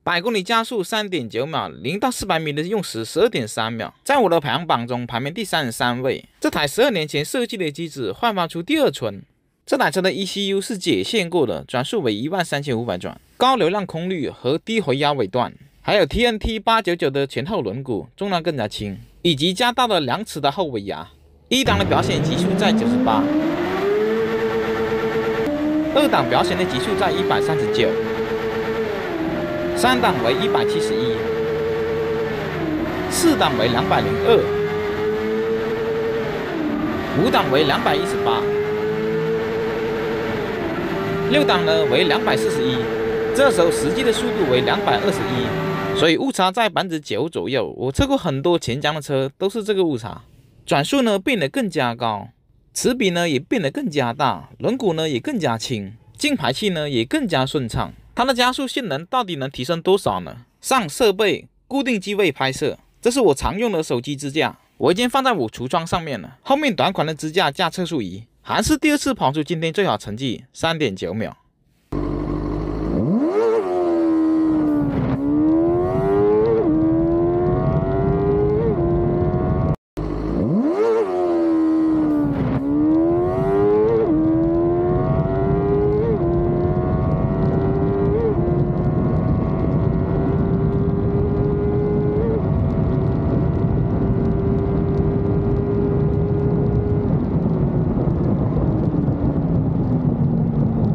100公里加速3.9秒，0到400米的用时12.3秒，在我的排行榜中排名第33位。这台12年前设计的机子焕发出第二春。这台车的 ECU 是解线过的，转速为13500转，高流量空滤和低回压尾段，还有 TNT 899的前后轮毂，重量更加轻，以及加大了2齿的后尾牙。1档的表显极速在98，2档表显的极速在139。3档为171， 4档为202， 5档为218， 6档呢为241，这时候实际的速度为221，所以误差在9%左右。我测过很多前江的车，都是这个误差。转速呢变得更加高，齿比呢也变得更加大，轮毂呢也更加轻，进排气呢也更加顺畅。它的加速性能到底能提升多少呢？上设备固定机位拍摄，这是我常用的手机支架，我已经放在我橱窗上面了。后面短款的支架加测速仪，还是第2次跑出今天最好成绩3.9秒。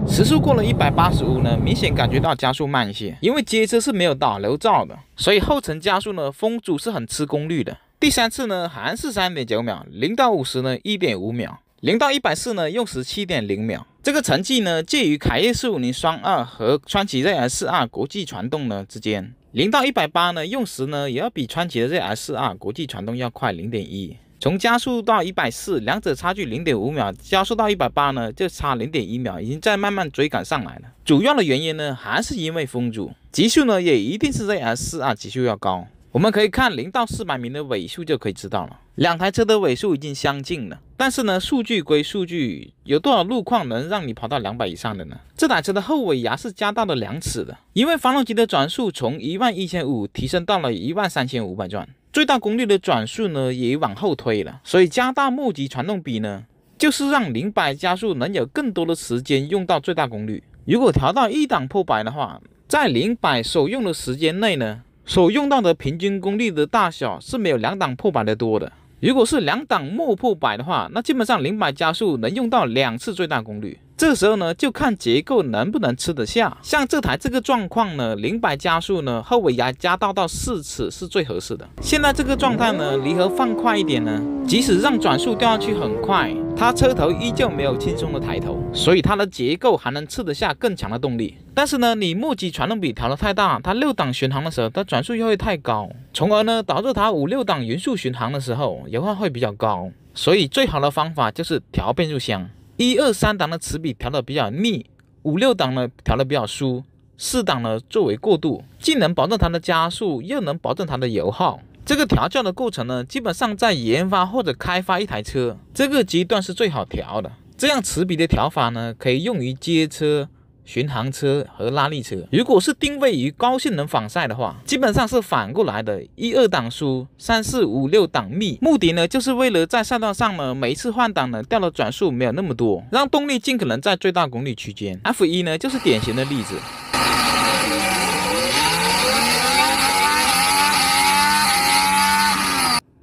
时速过了185呢，明显感觉到加速慢一些，因为街车是没有导流罩的，所以后程加速呢，风阻是很吃功率的。第3次呢，还是3.9秒，0到50呢1.5秒，0到140呢用时7.0秒。这个成绩呢，介于凯越450双2和川崎 ZS4R 国际传动呢之间。0到180呢用时呢，也要比川崎的 ZS4R 国际传动要快0.1。从加速到140，两者差距0.5秒，加速到180呢，就差0.1秒，已经在慢慢追赶上来了。主要的原因呢，还是因为风阻，极速呢也一定是 ZS4R 极速要高。我们可以看0到400米的尾速就可以知道了，两台车的尾速已经相近了。但是呢，数据归数据，有多少路况能让你跑到200以上的呢？这台车的后尾牙是加大了2齿的，因为发动机的转速从11500提升到了13500转。最大功率的转速呢也往后推了，所以加大末级传动比呢，就是让0-100加速能有更多的时间用到最大功率。如果调到1档破百的话，在0-100所用的时间内呢，所用到的平均功率的大小是没有2档破百的多的。如果是2档末破百的话，那基本上0-100加速能用到2次最大功率。这时候呢，就看结构能不能吃得下。像这台这个状况呢，0-100加速呢，后尾牙加大到4齿是最合适的。现在这个状态呢，离合放快一点呢，即使让转速掉下去很快，它车头依旧没有轻松的抬头，所以它的结构还能吃得下更强的动力。但是呢，你末级传动比调得太大，它6档巡航的时候，它转速又会太高，从而呢导致它5-6档匀速巡航的时候油耗会比较高。所以最好的方法就是调变速箱。1、2、3档的齿比调得比较密，5、6档呢调得比较疏，4档呢作为过渡，既能保证它的加速，又能保证它的油耗。这个调教的过程呢，基本上在研发或者开发一台车这个阶段是最好调的。这样齿比的调法呢，可以用于街车、巡航车和拉力车。如果是定位于高性能仿赛的话，基本上是反过来的，1、2档疏，3、4、5、6档密。目的呢，就是为了在赛道上呢，每一次换挡呢掉的转速没有那么多，让动力尽可能在最大功率区间。F1 呢就是典型的例子。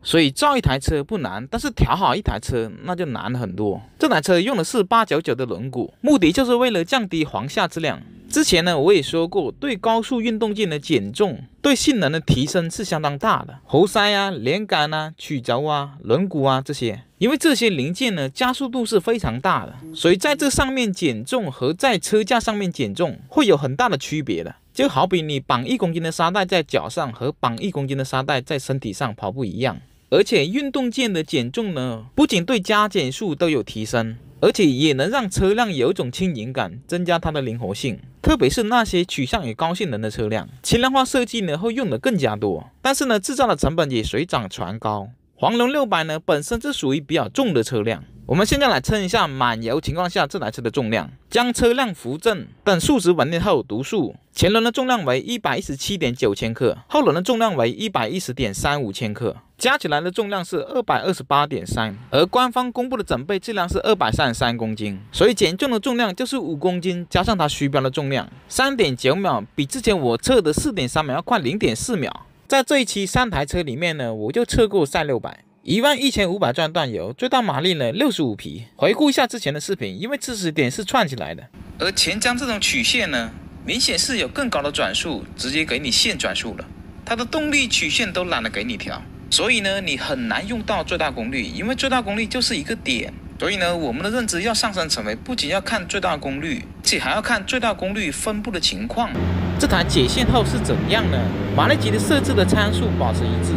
所以造一台车不难，但是调好一台车那就难很多。这台车用的是899的轮毂，目的就是为了降低簧下质量。之前呢我也说过，对高速运动件的减重对性能的提升是相当大的。活塞啊、连杆啊、曲轴啊、轮毂啊这些，因为这些零件呢加速度是非常大的，所以在这上面减重和在车架上面减重会有很大的区别的。就好比你绑1公斤的沙袋在脚上和绑1公斤的沙袋在身体上跑步一样。而且运动件的减重呢，不仅对加减速都有提升，而且也能让车辆有一种轻盈感，增加它的灵活性。特别是那些取向于高性能的车辆，轻量化设计呢会用的更加多，但是呢制造的成本也水涨船高。黄龙600呢，本身是属于比较重的车辆。我们现在来称一下满油情况下这台车的重量。将车辆扶正等数值稳定后读数，前轮的重量为 117.9 千克，后轮的重量为 110.35 千克，加起来的重量是 228.3， 而官方公布的整备质量是233公斤，所以减重的重量就是5公斤加上它虚标的重量。3.9秒比之前我测的 4.3秒要快 0.4秒。在这一期3台车里面呢，我就测过赛600，11500转段油，最大马力呢65匹。回顾一下之前的视频，因为知识点是串起来的。而前浆这种曲线呢，明显是有更高的转速，直接给你现转速了。它的动力曲线都懒得给你调，所以呢，你很难用到最大功率，因为最大功率就是一个点。所以呢，我们的认知要上升成为不仅要看最大功率，而且还要看最大功率分布的情况。这台解线后是怎样呢？马力级的设置的参数保持一致。